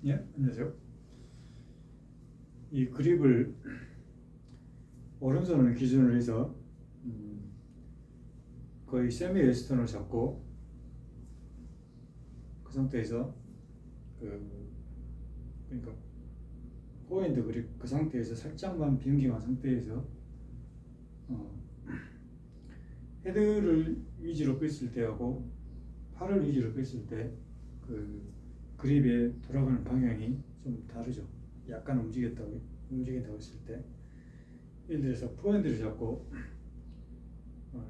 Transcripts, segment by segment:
예, 안녕하세요. 이 그립을 오른손을 기준으로 해서 거의 세미 웨스턴을 잡고 그 상태에서 그러니까 포핸드 그립 그 상태에서 살짝만 변경한 상태에서 헤드를 위주로 뺐을 때하고 팔을 위주로 뺐을 때 그립의 돌아가는 방향이 좀 다르죠. 약간 움직인다고 했을 때, 예를 들어서 포핸드를 잡고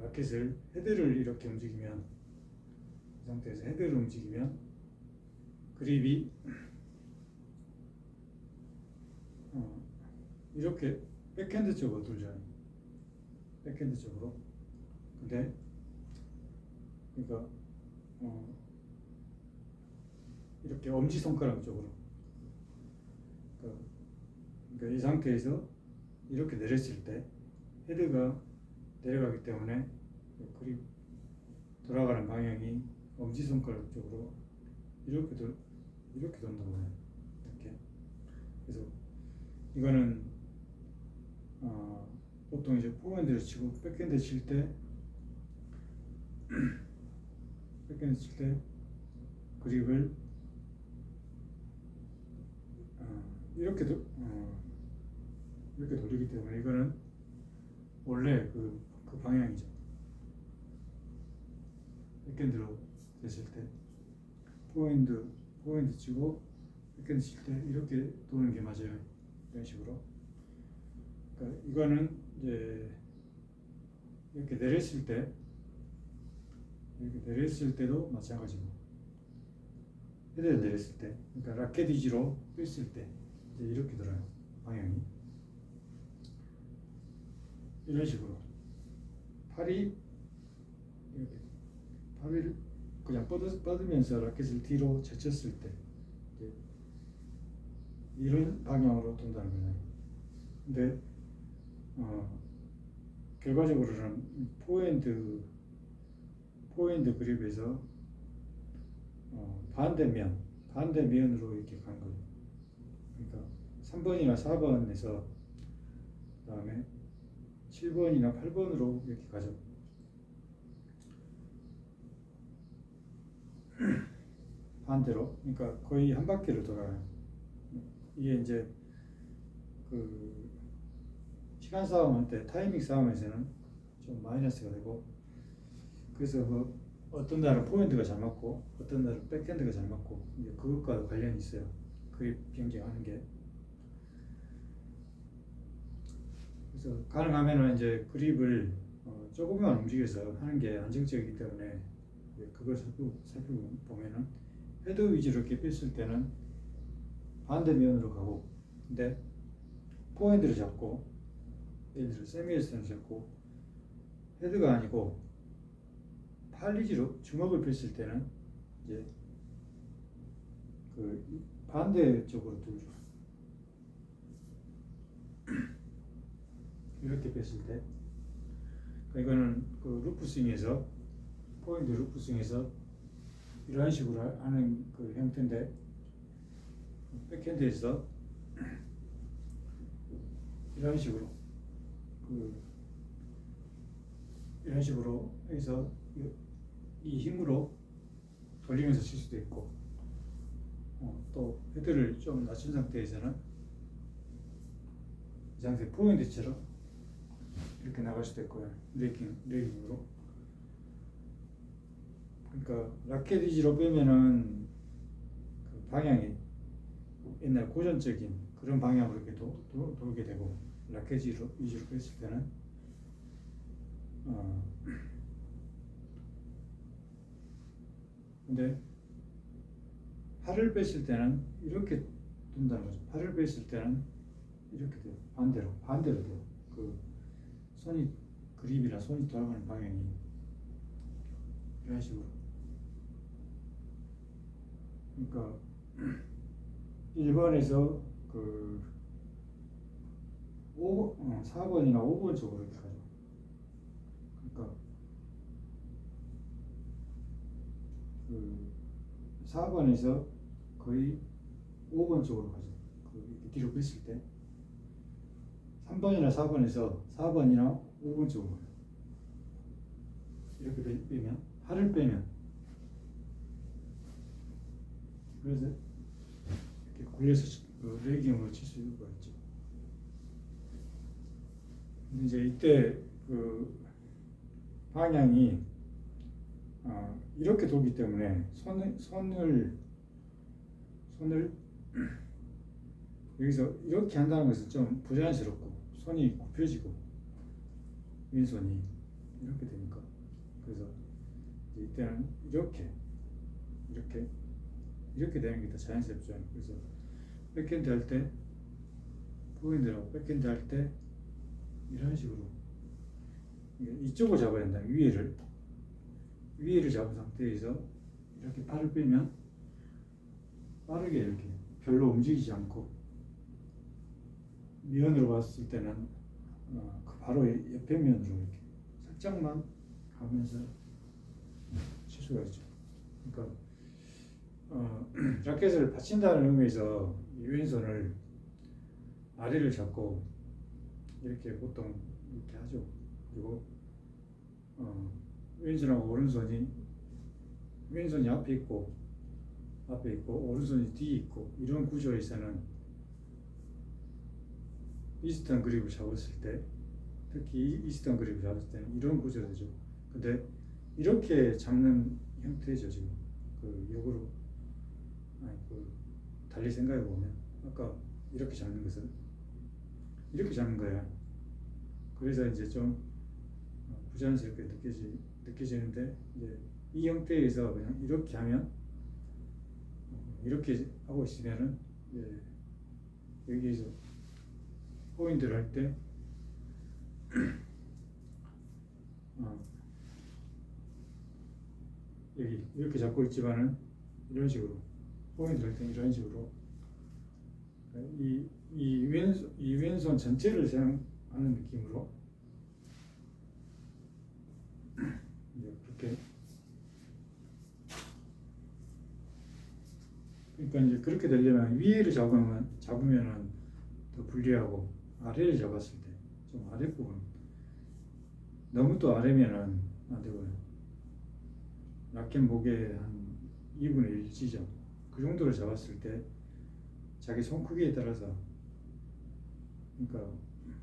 라켓을 헤드를 이렇게 움직이면, 이 상태에서 헤드를 움직이면 그립이 이렇게 백핸드 쪽으로 돌잖아요. 백핸드 쪽으로. 근데 그러니까 이렇게 엄지손가락 쪽으로. 그러니까 이 상태에서 이렇게 내렸을 때 헤드가 내려가기 때문에 그립 돌아가는 방향이 엄지손가락 쪽으로 이렇게 돈다고 해요. 이렇게. 그래서 이거는 보통 이제 포핸드를 치고 백핸드 칠 때 그립을 이렇게 돌리기 때문에 이거는 원래 그 방향이죠. 백핸드로 됐을 때 포핸드 치고 백핸드 칠 때 이렇게 도는 게 맞아요. 이런 식으로. 그러니까 이거는 이제 이렇게 내렸을 때도 마찬가지고, 헤드를 내렸을 때, 그러니까 라켓 위주로 뺐을 때 이제 이렇게 돌아요. 방향이 이런 식으로. 팔을 그냥 뻗으면서 라켓을 뒤로 젖혔을 때 이런 방향으로 돈다는 거예요. 근데 결과적으로는 포핸드 그립에서 반대면으로 이렇게 가는 거예요. 그러니까 3번이나 4번에서 그 다음에 7번이나 8번으로 이렇게 가죠. 반대로. 그러니까 거의 한 바퀴를 돌아요. 이게 이제 시간 싸움할 때, 타이밍 싸움에서는 좀 마이너스가 되고, 그래서 어떤 날은 포핸드가 잘 맞고 어떤 날은 백핸드가 잘 맞고, 이제 그것과 관련이 있어요. 그립 변경하는 게. 그래서 가능하면은 이제 그립을 조금만 움직여서 하는 게 안정적이기 때문에 그걸 살펴보면은 헤드 위주로 이렇게 뺐을 때는 반대면으로 가고, 근데 포핸드를 잡고, 예를 들어 세미웨스턴을 잡고 헤드가 아니고 팔 위주로 주먹을 뺐을 때는 이제 반대쪽으로 돌죠. 이렇게 뺐을 때. 그러니까 이거는 포핸드 루프 스윙에서 이런 식으로 하는 그 형태인데, 백핸드에서 이런 식으로 해서 이 힘으로 돌리면서 칠 수도 있고, 또 헤드를 좀 낮춘 상태에서는 이 상태 포핸드처럼 이렇게 나갈 수도 있고요. 레깅으로. 그러니까 라켓 위주로 빼면은 그 방향이 옛날 고전적인 그런 방향으로 이렇게 돌게 되고, 라켓 위주로 뺐을 때는 근데 팔을 뺐을 때는 이렇게 돈다는 거죠. 팔을 뺐을 때는 이렇게 돼요. 반대로 돼요. 그립이나 손이 돌아가는 방향이 이런 식으로. 그러니까 1번에서 그 4번이나 5번 쪽으로 이렇게 가죠. 그러니까 그 4번에서 거의 5번 쪽으로 가죠. 그 이렇게 뒤로 뺐을 때 3번이나 4번에서 4번이나 5번 쪽으로 가요. 이렇게 빼면 팔을 빼면 그래서 이렇게 굴려서 레깅으로 칠 수가 있죠. 근데 이제 이때 그 방향이 이렇게 돌기 때문에 손을 여기서 이렇게 한다는 것은 좀 부자연스럽고 손이 굽혀지고 왼손이 이렇게 되니까 그래서 이때는 이렇게 되는 게 더 자연스럽죠. 그래서 백핸드 할 때 포핸드라고 백핸드 할 때 이런 식으로 이쪽을 잡아야 된다. 위에를 잡은 상태에서 이렇게 팔을 빼면 빠르게 이렇게 별로 움직이지 않고 면으로 봤을 때는 바로 옆에 면으로 이렇게 살짝만 가면서 칠 수가 있죠. 그러니까 라켓을 받친다는 의미에서 이 왼손을 아래를 잡고 이렇게 보통 이렇게 하죠. 그리고 왼손하고 왼손이 앞에 있고 오른손이 뒤에 있고 이런 구조에서는 비슷한 그립을 잡았을 때 특히 비슷한 그립을 잡았을 때는 이런 구조가 되죠. 근데 이렇게 잡는 형태죠. 지금 그 역으로 달리 생각해 보면 아까 이렇게 잡는 것은 이렇게 잡는 거야. 그래서 이제 좀 부자연스럽게 느껴지는데 이제 이 형태에서 그냥 이렇게 하면 이렇게 하고 있으면은 여기에서 포인트를 할 때 여기 이렇게 잡고 있지만은 이런 식으로 포인트를 할 때 이런 식으로 이 왼손 전체를 사용하는 느낌으로 이제 그렇게 그러니까 이제 그렇게 되려면 위에를 잡으면은 더 불리하고 아래를 잡았을 때 좀 아랫부분 너무 또 아래면은 안 되고요. 라켓 목의 한 2분의 1 지점 그 정도를 잡았을 때 자기 손 크기에 따라서 그러니까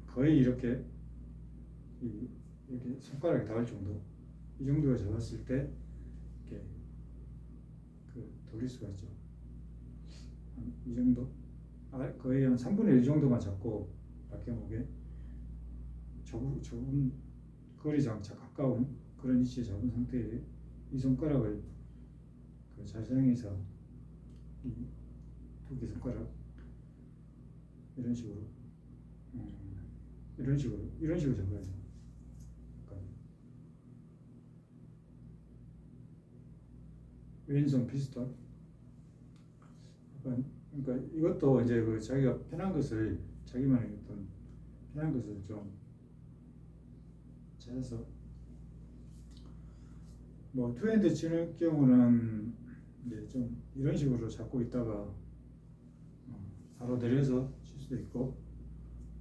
거의 이렇게 손가락이 닿을 정도 이 정도를 잡았을 때 이렇게 돌릴 수가 있죠. 이 정도 거의 한 3분의 1 정도만 잡고 라켓 목에 좁은 거리장 가까운 그런 위치에 잡은 상태에 이 손가락을 잘 사용해서 이 두 개 손가락 이런 식으로 잡아야 돼요. 왼손 피스톨. 그러니까 이것도 이제 자기가 편한 것을 자기만의 어떤 편한 것을 좀 찾아서 뭐 투핸드 치는 경우는 이제 좀 이런 식으로 잡고 있다가 바로 내려서 칠 수도 있고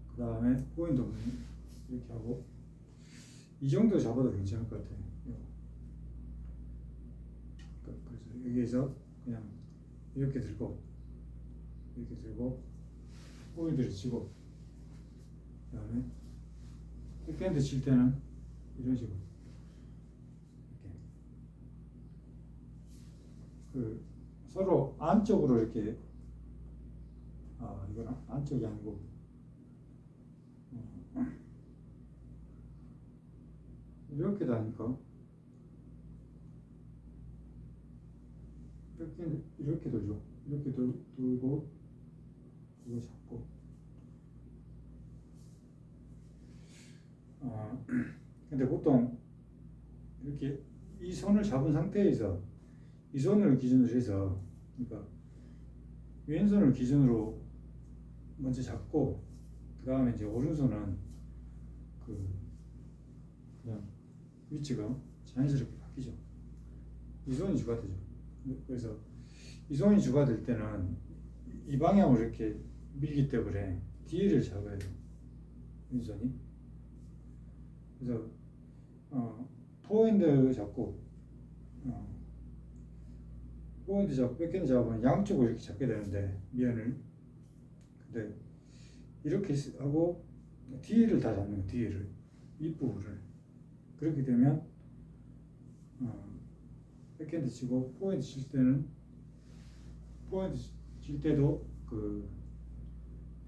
그 다음에 포인트 이렇게 하고 이 정도 잡아도 괜찮을 것 같아요. 그래서 여기에서 그냥 이렇게 들고 포인트를 치고 그 다음에 백핸드 칠 때는 이런 식으로 이렇게 서로 안쪽으로 이렇게 이건 안쪽이 아니고 이렇게 다니까 이렇게 돌죠. 이렇게 돌고 이거 잡고 근데 보통 이렇게 이 손을 잡은 상태에서 이 손을 기준으로 해서 그러니까 왼손을 기준으로 먼저 잡고 그 다음에 이제 오른손은 그 그냥 위치가 자연스럽게 바뀌죠. 이 손이 주가 되죠. 그래서 이 손이 주가 될 때는 이 방향으로 이렇게 밀기 때문에 뒤를 잡아야 돼요. 왼손이. 그래서 포핸드 잡고 포핸드 잡고 백핸드 잡으면 양쪽으로 이렇게 잡게 되는데 면을 근데 이렇게 하고 뒤를 다 잡는 거예요. 뒤를 윗부분을 그렇게 되면 백핸드 치고 포핸드 칠 때는 포핸드 칠 때도 그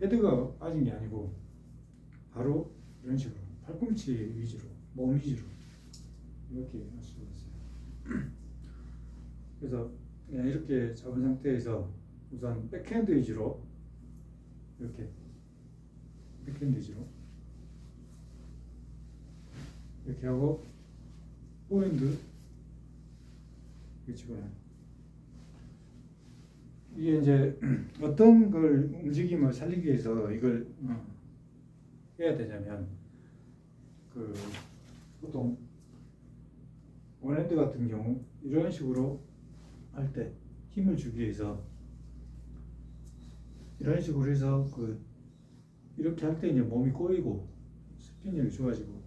헤드가 빠진 게 아니고 바로 이런 식으로 팔꿈치 위주로 몸 위주로 이렇게 할 수가 있어요. 그래서 그냥 이렇게 잡은 상태에서 우선 백핸드 위주로 이렇게 백핸드 위주로 이렇게 하고 포핸드 이렇게 치고요. 이게 이제 어떤 걸 움직임을 살리기 위해서 이걸 해야 되냐면 그 보통 원핸드 같은 경우 이런 식으로 할 때 힘을 주기 위해서 이런 식으로 해서 그 이렇게 할 때 이제 몸이 꼬이고 스핀력이 좋아지고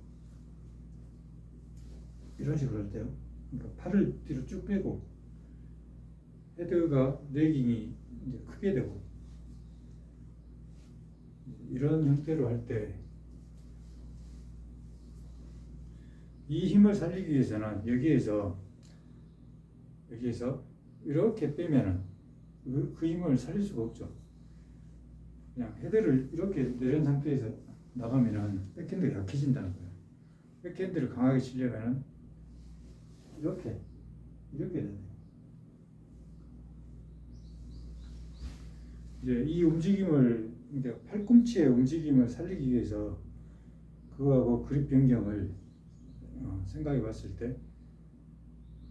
이런 식으로 할 때요. 그러니까 팔을 뒤로 쭉 빼고 헤드가 레깅이 이제 크게 되고 이런 형태로 할 때 이 힘을 살리기 위해서는 여기에서 이렇게 빼면은 그 힘을 살릴 수가 없죠. 그냥 헤드를 이렇게 내린 상태에서 나가면은 백핸드가 약해진다는 거예요. 백핸드를 강하게 치려면은 이렇게 돼야 돼요. 이제 이 움직임을 그러니까 팔꿈치의 움직임을 살리기 위해서 그거하고 그립 변경을 생각해 봤을 때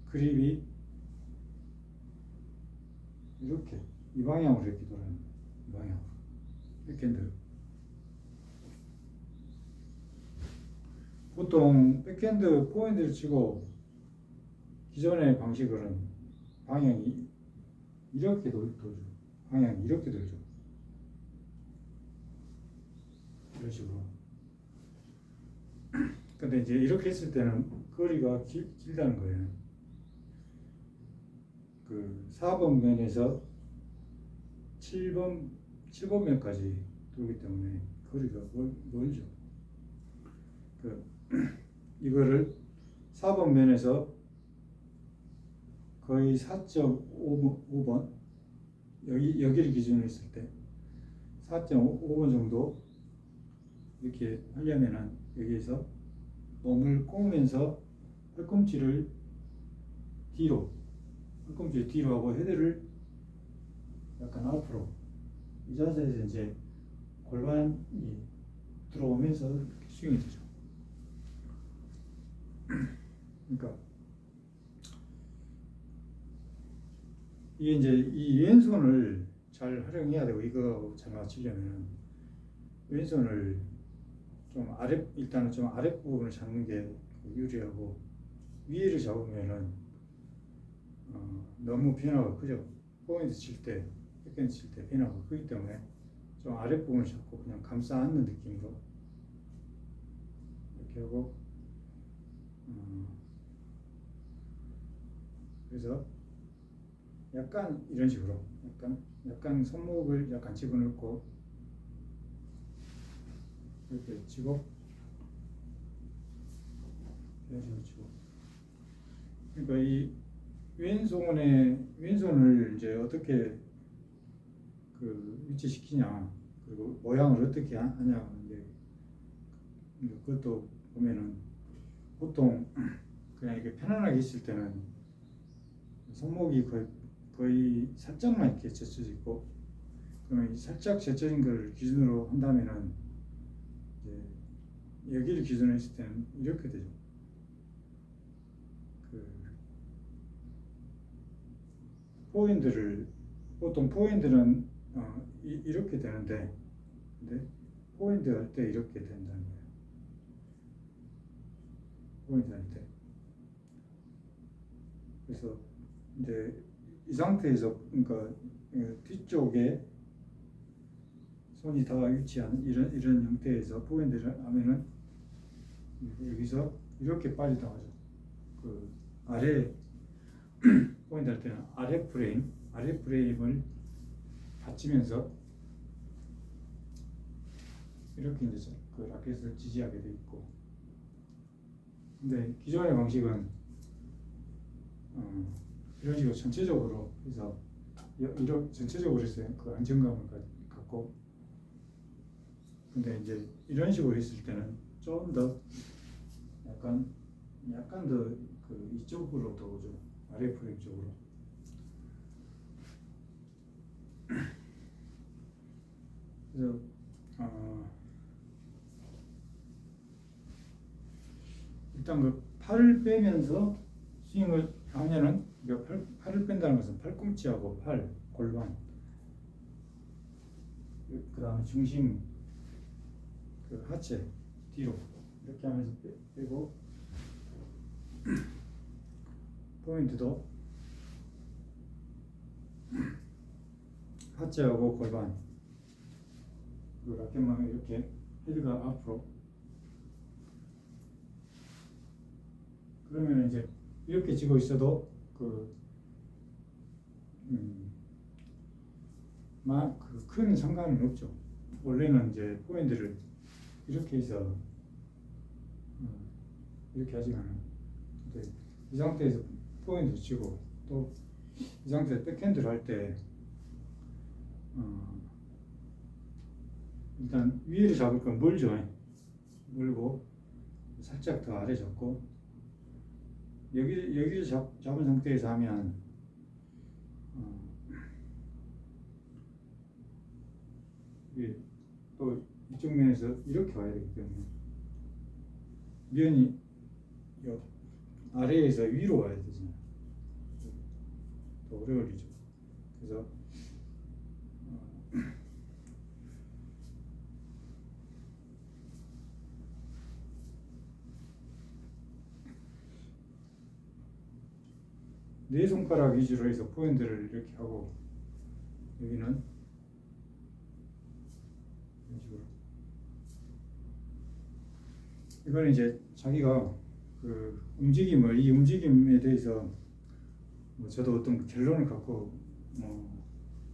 그립이 이렇게 이 방향으로 이렇게 돌아가는 거예요. 이 방향으로 백핸드. 보통 백핸드 포핸드를 치고 기존의 방식으로는 방향이 이렇게 돌죠. 방향이 이렇게 돌죠. 이런 식으로. 근데 이제 이렇게 했을 때는 거리가 길다는 거예요. 그 4번 면에서 7번 면까지 돌기 때문에 거리가 멀죠. 그 이거를 4번 면에서 거의 4.5번 여기를 기준으로 했을 때 4.5번 정도 이렇게 하려면은 여기에서 몸을 꼬으면서 팔꿈치를 뒤로 하고 헤드를 약간 앞으로 이 자세에서 이제 골반이 들어오면서 이렇게 스윙이 되죠. 그러니까 이게 이제 이 왼손을 잘 활용해야 되고 이거 잘 맞추려면 왼손을 좀 일단은 좀 아랫부분을 잡는 게 유리하고 위를 잡으면은 너무 변화가 크죠. 포인트 칠 때, 백핸드 칠 때 변화가 크기 때문에 좀 아랫부분을 잡고 그냥 감싸 안는 느낌으로 이렇게 하고 그래서 약간 이런 식으로 약간 손목을 약간 집어넣고 이렇게 치고 이런 식으로 치고 그러니까 이 왼손을 이제 어떻게 그 위치시키냐 그리고 모양을 어떻게 하냐 하는데 그것도 보면은 보통 그냥 이렇게 편안하게 있을 때는 손목이 거의 살짝만 이렇게 젖혀져 있고 그러면 이 살짝 젖혀진 걸 기준으로 한다면은 이제 여기를 기준으로 했을 때는 이렇게 되죠. 포핸드를 보통 포핸드는 이렇게 되는데 근데 포인트 할 때 이렇게 된다는 거예요. 포인트 할 때. 그래서 이제 이 상태에서 그러니까 뒤쪽에 손이 다 위치한 이런 형태에서 포인트를 하면은 여기서 이렇게 빠져나가죠. 그 아래 포인트 할 때는 아래 프레임을 받치면서 이렇게 이제 그 라켓을 지지하게 돼 있고, 근데 기존의 방식은 이런 식으로 전체적으로 해서 이런 전체적으로 해서 그 안정감을 갖고, 근데 이제 이런 식으로 했을 때는 좀 더 약간 더 그 이쪽으로 더 오죠. 아래 프레임 쪽으로. 그래서 일단 그 팔을 빼면서 스윙을 하면은 팔을 뺀다는 것은 팔꿈치하고 팔, 골반, 그 다음에 중심, 그 하체 뒤로 이렇게 하면서 빼고, 포인트도 하체하고 골반, 그 라켓만 이렇게 헤드가 앞으로, 그러면 이제 이렇게 쥐고 있어도 큰 상관은 없죠. 원래는 이제 포인트를 이렇게 해서 이렇게 하지만, 이 상태에서 포인트 치고 또 이 상태에서 백핸드를 할 때 일단 위를 잡을 건 멀죠. 멀고 살짝 더 아래 잡고, 여기서 잡은 상태에서 하면 또 이쪽 면에서 이렇게 와야 되기 때문에 면이 아래에서 위로 와야 되잖아요. 더 오래 걸리죠. 그래서 네 손가락 위주로 해서 포인트를 이렇게 하고, 여기는 이런 식으로. 이거는 이제 자기가 그 이 움직임에 대해서 저도 어떤 결론을 갖고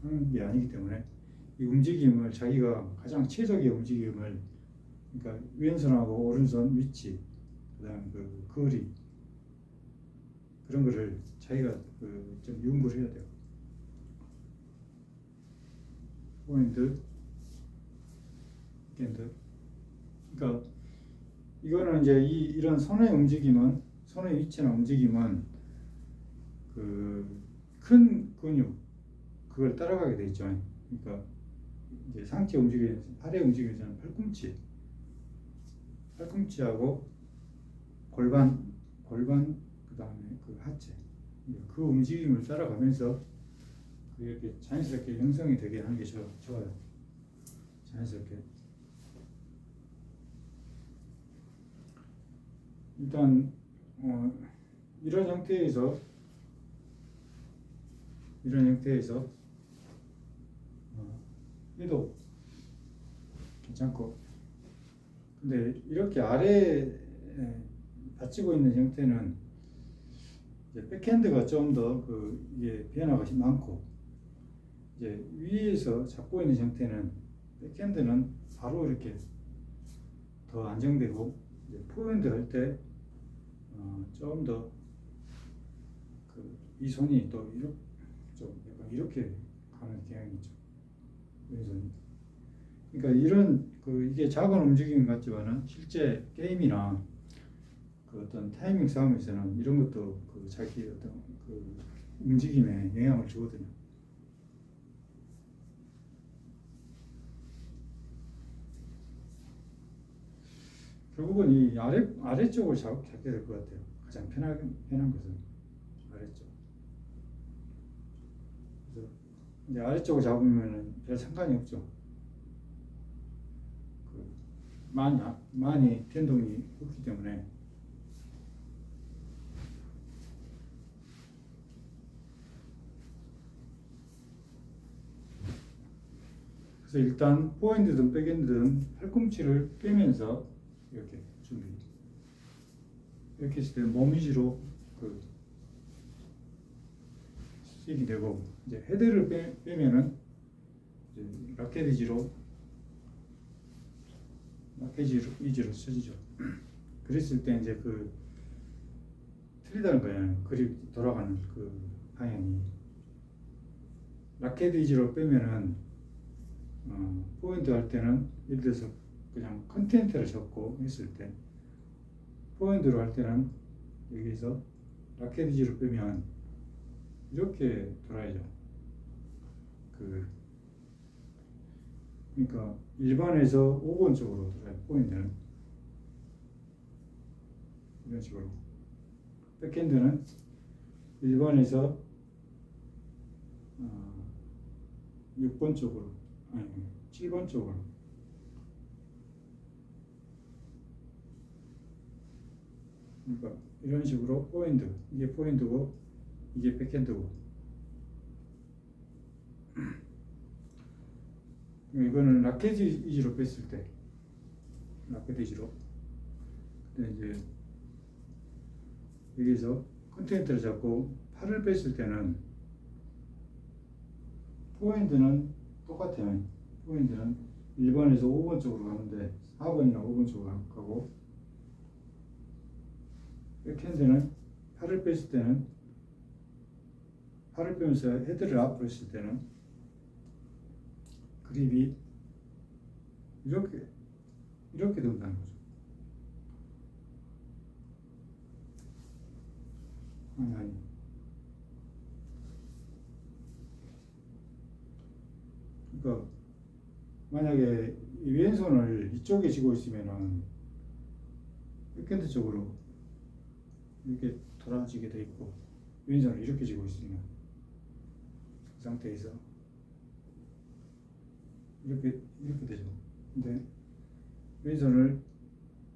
하는 게 아니기 때문에, 이 움직임을 자기가 가장 최적의 움직임을, 그러니까 왼손하고 오른손 위치, 그다음 그 거리, 그런 거를 자기가 좀 연구를 해야 돼요. 포인트, 백핸드. 그러니까 이거는 이제 이런 손의 움직임은, 손의 위치나 움직임은 그 큰 근육, 그걸 따라가게 돼 있죠. 그러니까 이제 상체 움직이는, 팔의 움직이는 팔꿈치하고 골반, 그 다음에 그 하체, 그 움직임을 따라가면서 이렇게 자연스럽게 형성이 되게 하는 게 좋아요. 자연스럽게. 일단 이런 형태에서 해도 괜찮고, 근데 이렇게 아래에 받치고 있는 형태는 이제 백핸드가 좀 더 이게 변화가 많고, 이제 위에서 잡고 있는 형태는 백핸드는 바로 이렇게 더 안정되고, 이제 포핸드 할 때 좀 더 이 손이 또 이렇게 좀 약간 이렇게 가는 경향이 있죠. 왼손이. 그러니까 이런 이게 작은 움직임 같지만은 실제 게임이나 어떤 타이밍 싸움에서는 이런 것도 자기 어떤 움직임에 영향을 주거든요. 결국은 이 아래쪽을 잡게 될 것 같아요. 가장 편한 것은 아래쪽. 그래서 이제 아래쪽을 잡으면은 별 상관이 없죠. 많이 변동이 없기 때문에 그래서 일단 포핸드든 백핸드든 팔꿈치를 빼면서 이렇게 준비. 이렇게 했을 때 몸 위주로 그 스윙이 되고, 이제 헤드를 빼면은 이제 라켓 위주로 쳐지죠. 그랬을 때 이제 그 틀리다는 거예요. 그립 돌아가는 그 방향이. 라켓 위주로 빼면은 포인트 할 때는 예를 들어서 그냥 컨텐트를 잡고 했을 때, 포인트로 할 때는 여기서 라켓 위주로 빼면 이렇게 돌아야죠. 그러니까 일반에서 5번 쪽으로 돌아요. 포인트는 이런 식으로. 백핸드는 일반에서 6번 쪽으로, 아니 7번 쪽으로. 그러니까 이런 식으로 포핸드, 이게 포핸드고 이게 백핸드고. 이거는 라켓 위주로 뺐을 때, 라켓 위주로. 근데 이제 여기서 컨텐트를 잡고 팔을 뺐을 때는 포핸드는 똑같아요. 포핸드는 1번에서 5번 쪽으로 가는데 4번이나 5번 쪽으로 가고, 백핸드는 팔을 뺐을 때는, 팔을 빼면서 헤드를 앞으로 했을 때는 그립이 이렇게 된다는 거죠. 아니. 그러니까 만약에 이 왼손을 이쪽에 쥐고 있으면은 백핸드 쪽으로 이렇게 돌아지게 돼 있고, 왼손을 이렇게 쥐고 있으면 그 상태에서 이렇게 되죠. 근데 왼손을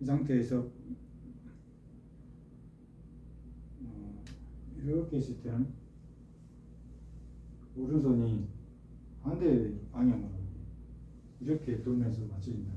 이 상태에서 이렇게 했을 때는 오른손이 반대 방향으로 이렇게 돌면서 맞춰진다.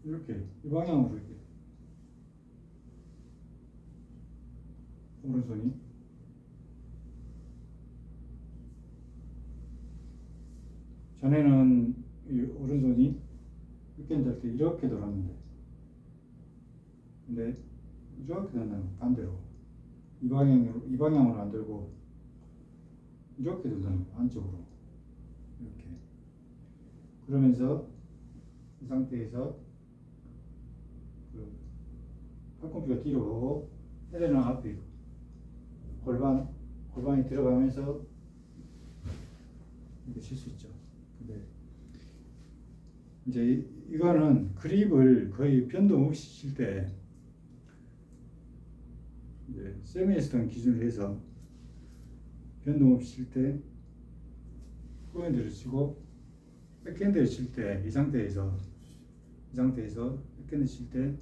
이렇게 이 방향으로 이렇게 오른손이, 전에는 이 오른손이 이렇게 될 때 이렇게 돌았는데, 근데 이렇게 된다는, 반대로 이 방향으로 안 들고 이렇게 된다는 거예요. 안쪽으로 이렇게. 그러면서 이 상태에서 그 팔꿈치가 뒤로 오고 헤드는 앞에 골반이 들어가면서 이렇게 칠 수 있죠. 근데 이제 이거는 그립을 거의 변동 없이 칠 때, 이제 세미에스턴 기준으로 해서 변동 없이 칠 때 포핸드를 치고, 백핸드를 칠 때 이 상태에서 백핸드 칠 때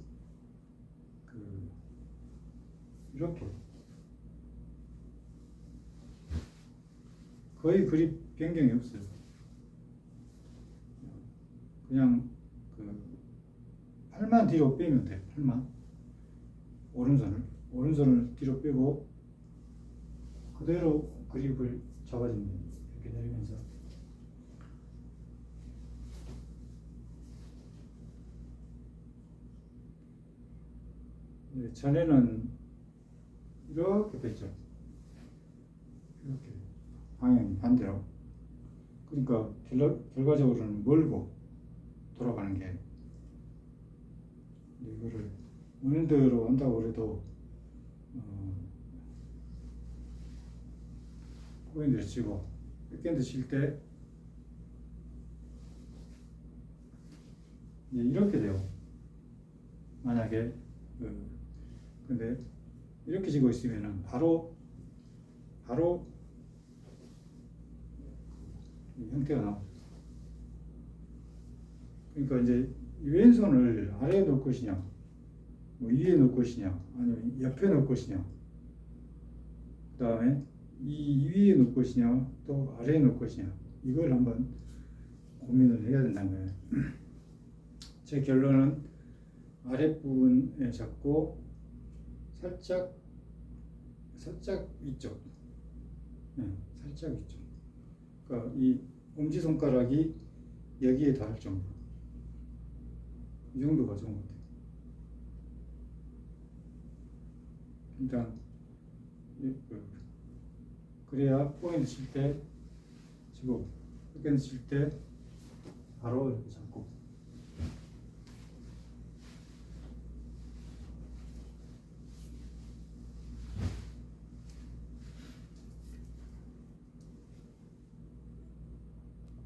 이렇게 거의 그립 변경이 없어요. 그냥 팔만 뒤로 빼면 돼. 팔만, 오른손을 뒤로 빼고 그대로 그립을 잡아주면 돼요. 이렇게 내리면서. 전에는 이렇게 됐죠. 이렇게 방향이 반대로. 그러니까 결과적으로는 멀고 돌아가는 게 이거를 원핸드로 한다고 그래도 포핸드를 치고 백핸드 칠 때 이렇게 돼요. 만약에 근데 이렇게 지고 있으면은 바로 이 형태가 나와. 그러니까 이제 이 왼손을 아래에 놓을 것이냐, 뭐 위에 놓을 것이냐, 아니면 옆에 놓을 것이냐, 그 다음에 이 위에 놓을 것이냐, 또 아래에 놓을 것이냐, 이걸 한번 고민을 해야 된다는 거예요. 제 결론은 아랫부분에 잡고 살짝 위쪽, 살짝 위쪽. 그러니까 이 엄지 손가락이 여기에 닿을 정도. 이 정도가 좋은 것 같아요. 일단 그래야 포인트 칠 때, 지금 백핸드 칠 때 바로 이렇게 잡고